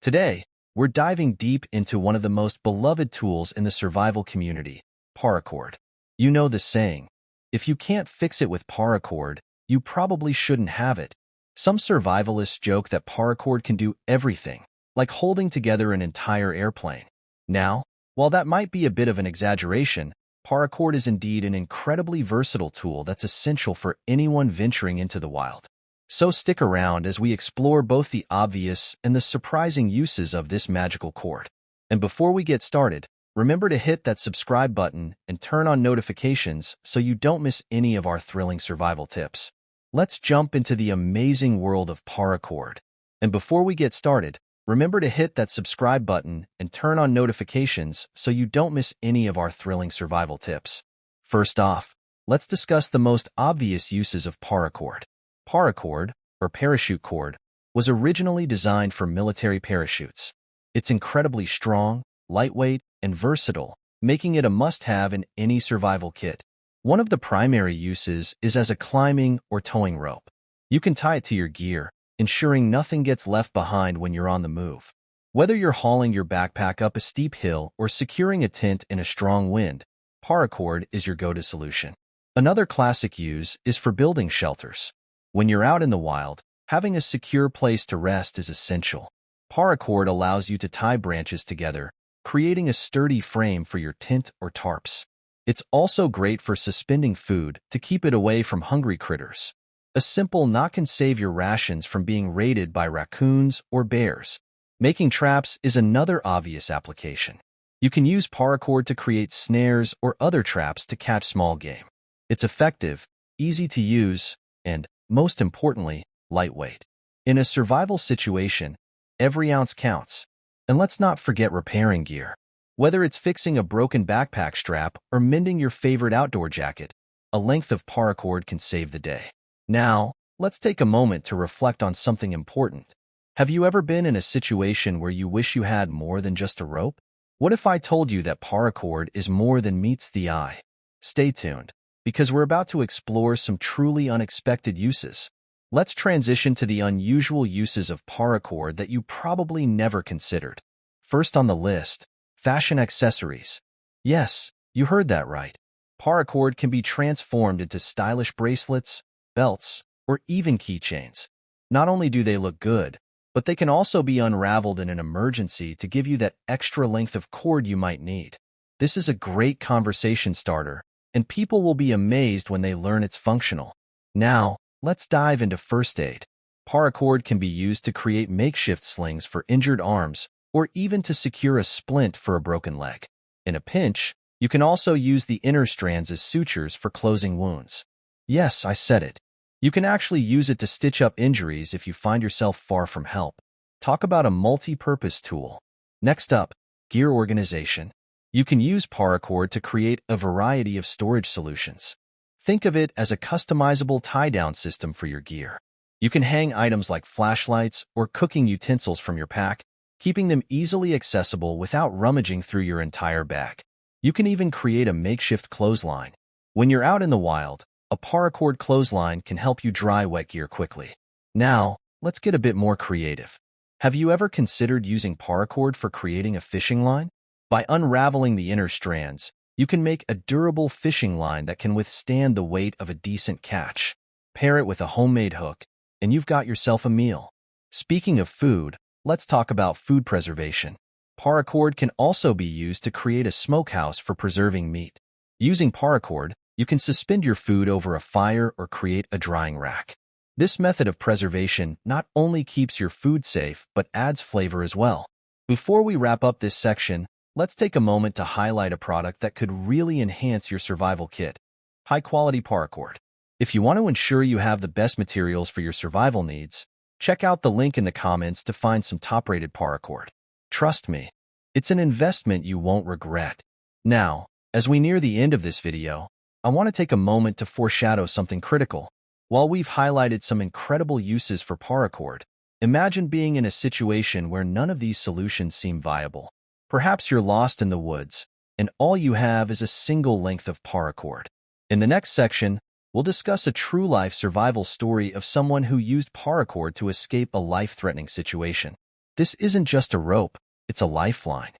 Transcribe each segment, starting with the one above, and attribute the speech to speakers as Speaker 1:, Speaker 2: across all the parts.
Speaker 1: Today, we're diving deep into one of the most beloved tools in the survival community, Paracord. You know the saying, if you can't fix it with Paracord, you probably shouldn't have it. Some survivalists joke that Paracord can do everything, like holding together an entire airplane. Now, while that might be a bit of an exaggeration, Paracord is indeed an incredibly versatile tool that's essential for anyone venturing into the wild. So stick around as we explore both the obvious and the surprising uses of this magical cord. And before we get started, remember to hit that subscribe button and turn on notifications so you don't miss any of our thrilling survival tips. Let's jump into the amazing world of Paracord. And before we get started, remember to hit that subscribe button and turn on notifications so you don't miss any of our thrilling survival tips. First off, let's discuss the most obvious uses of Paracord. Paracord, or parachute cord, was originally designed for military parachutes. It's incredibly strong, lightweight, and versatile, making it a must-have in any survival kit. One of the primary uses is as a climbing or towing rope. You can tie it to your gear, ensuring nothing gets left behind when you're on the move. Whether you're hauling your backpack up a steep hill or securing a tent in a strong wind, Paracord is your go-to solution. Another classic use is for building shelters. When you're out in the wild, having a secure place to rest is essential. Paracord allows you to tie branches together, creating a sturdy frame for your tent or tarps. It's also great for suspending food to keep it away from hungry critters. A simple knot can save your rations from being raided by raccoons or bears. Making traps is another obvious application. You can use Paracord to create snares or other traps to catch small game. It's effective, easy to use, and, most importantly, lightweight. In a survival situation, every ounce counts. And let's not forget repairing gear. Whether it's fixing a broken backpack strap or mending your favorite outdoor jacket, a length of Paracord can save the day. Now, let's take a moment to reflect on something important. Have you ever been in a situation where you wish you had more than just a rope? What if I told you that Paracord is more than meets the eye? Stay tuned, because we're about to explore some truly unexpected uses. Let's transition to the unusual uses of Paracord that you probably never considered. First on the list, fashion accessories. Yes, you heard that right. Paracord can be transformed into stylish bracelets, belts, or even keychains. Not only do they look good, but they can also be unraveled in an emergency to give you that extra length of cord you might need. This is a great conversation starter, and people will be amazed when they learn it's functional. Now, let's dive into first aid. Paracord can be used to create makeshift slings for injured arms, or even to secure a splint for a broken leg. In a pinch, you can also use the inner strands as sutures for closing wounds. Yes, I said it. You can actually use it to stitch up injuries if you find yourself far from help. Talk about a multi-purpose tool. Next up, gear organization. You can use Paracord to create a variety of storage solutions. Think of it as a customizable tie-down system for your gear. You can hang items like flashlights or cooking utensils from your pack, keeping them easily accessible without rummaging through your entire bag. You can even create a makeshift clothesline. When you're out in the wild, a Paracord clothesline can help you dry wet gear quickly. Now, let's get a bit more creative. Have you ever considered using Paracord for creating a fishing line? By unraveling the inner strands, you can make a durable fishing line that can withstand the weight of a decent catch. Pair it with a homemade hook, and you've got yourself a meal. Speaking of food, let's talk about food preservation. Paracord can also be used to create a smokehouse for preserving meat. Using Paracord, you can suspend your food over a fire or create a drying rack. This method of preservation not only keeps your food safe, but adds flavor as well. Before we wrap up this section, let's take a moment to highlight a product that could really enhance your survival kit. High-quality Paracord. If you want to ensure you have the best materials for your survival needs, check out the link in the comments to find some top-rated Paracord. Trust me, it's an investment you won't regret. Now, as we near the end of this video, I want to take a moment to foreshadow something critical. While we've highlighted some incredible uses for Paracord, imagine being in a situation where none of these solutions seem viable. Perhaps you're lost in the woods, and all you have is a single length of Paracord. In the next section, we'll discuss a true-life survival story of someone who used Paracord to escape a life-threatening situation. This isn't just a rope, it's a lifeline.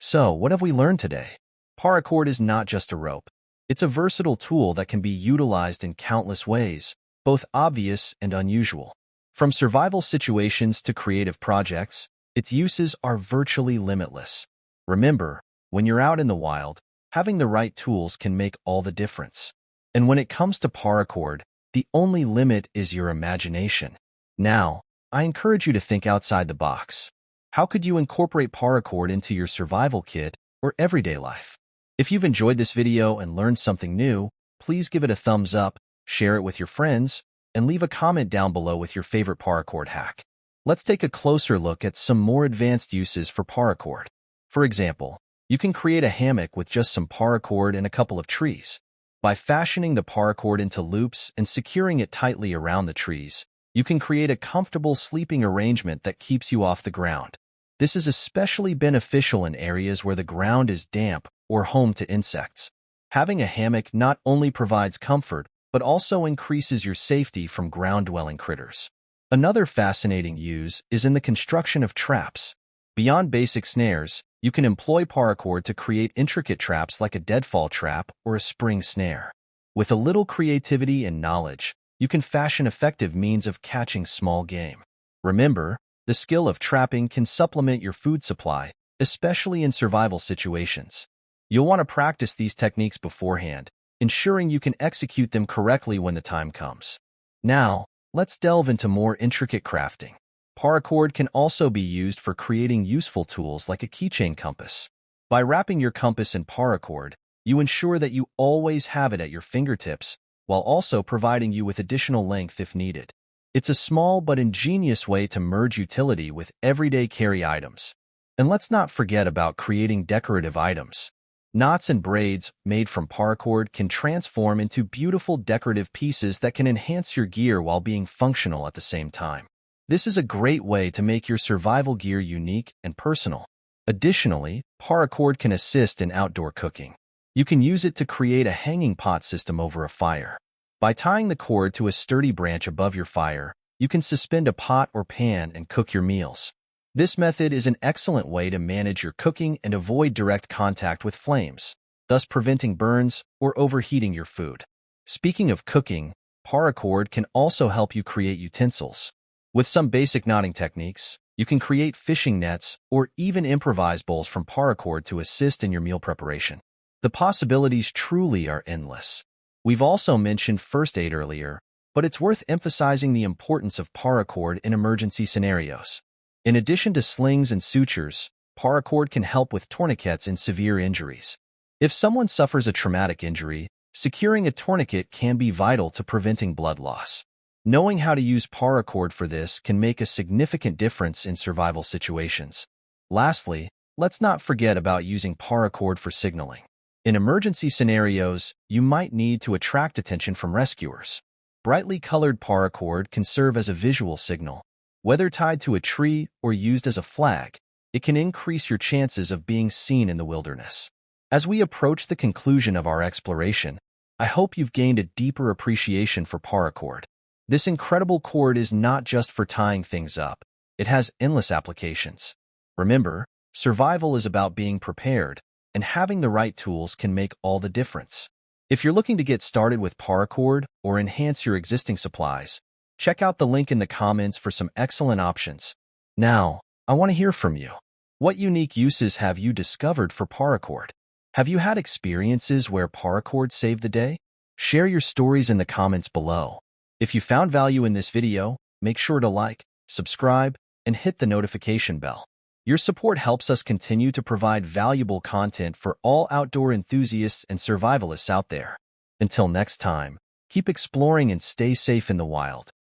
Speaker 1: So, what have we learned today? Paracord is not just a rope. It's a versatile tool that can be utilized in countless ways, both obvious and unusual. From survival situations to creative projects, its uses are virtually limitless. Remember, when you're out in the wild, having the right tools can make all the difference. And when it comes to paracord, the only limit is your imagination. Now, I encourage you to think outside the box. How could you incorporate paracord into your survival kit or everyday life? If you've enjoyed this video and learned something new, please give it a thumbs up, share it with your friends, and leave a comment down below with your favorite paracord hack. Let's take a closer look at some more advanced uses for paracord. For example, you can create a hammock with just some paracord and a couple of trees. By fashioning the paracord into loops and securing it tightly around the trees, you can create a comfortable sleeping arrangement that keeps you off the ground. This is especially beneficial in areas where the ground is damp or home to insects. Having a hammock not only provides comfort, but also increases your safety from ground-dwelling critters. Another fascinating use is in the construction of traps. Beyond basic snares, you can employ paracord to create intricate traps like a deadfall trap or a spring snare. With a little creativity and knowledge, you can fashion effective means of catching small game. Remember, the skill of trapping can supplement your food supply, especially in survival situations. You'll want to practice these techniques beforehand, ensuring you can execute them correctly when the time comes. Now, let's delve into more intricate crafting. Paracord can also be used for creating useful tools like a keychain compass. By wrapping your compass in paracord, you ensure that you always have it at your fingertips, while also providing you with additional length if needed. It's a small but ingenious way to merge utility with everyday carry items. And let's not forget about creating decorative items. Knots and braids made from paracord can transform into beautiful decorative pieces that can enhance your gear while being functional at the same time. This is a great way to make your survival gear unique and personal. Additionally, paracord can assist in outdoor cooking. You can use it to create a hanging pot system over a fire. By tying the cord to a sturdy branch above your fire, you can suspend a pot or pan and cook your meals. This method is an excellent way to manage your cooking and avoid direct contact with flames, thus preventing burns or overheating your food. Speaking of cooking, paracord can also help you create utensils. With some basic knotting techniques, you can create fishing nets or even improvise bowls from paracord to assist in your meal preparation. The possibilities truly are endless. We've also mentioned first aid earlier, but it's worth emphasizing the importance of paracord in emergency scenarios. In addition to slings and sutures, paracord can help with tourniquets in severe injuries. If someone suffers a traumatic injury, securing a tourniquet can be vital to preventing blood loss. Knowing how to use paracord for this can make a significant difference in survival situations. Lastly, let's not forget about using paracord for signaling. In emergency scenarios, you might need to attract attention from rescuers. Brightly colored paracord can serve as a visual signal. Whether tied to a tree or used as a flag, it can increase your chances of being seen in the wilderness. As we approach the conclusion of our exploration, I hope you've gained a deeper appreciation for paracord. This incredible cord is not just for tying things up. It has endless applications. Remember, survival is about being prepared, and having the right tools can make all the difference. If you're looking to get started with paracord or enhance your existing supplies, check out the link in the comments for some excellent options. Now, I want to hear from you. What unique uses have you discovered for paracord? Have you had experiences where paracord saved the day? Share your stories in the comments below. If you found value in this video, make sure to like, subscribe, and hit the notification bell. Your support helps us continue to provide valuable content for all outdoor enthusiasts and survivalists out there. Until next time, keep exploring and stay safe in the wild.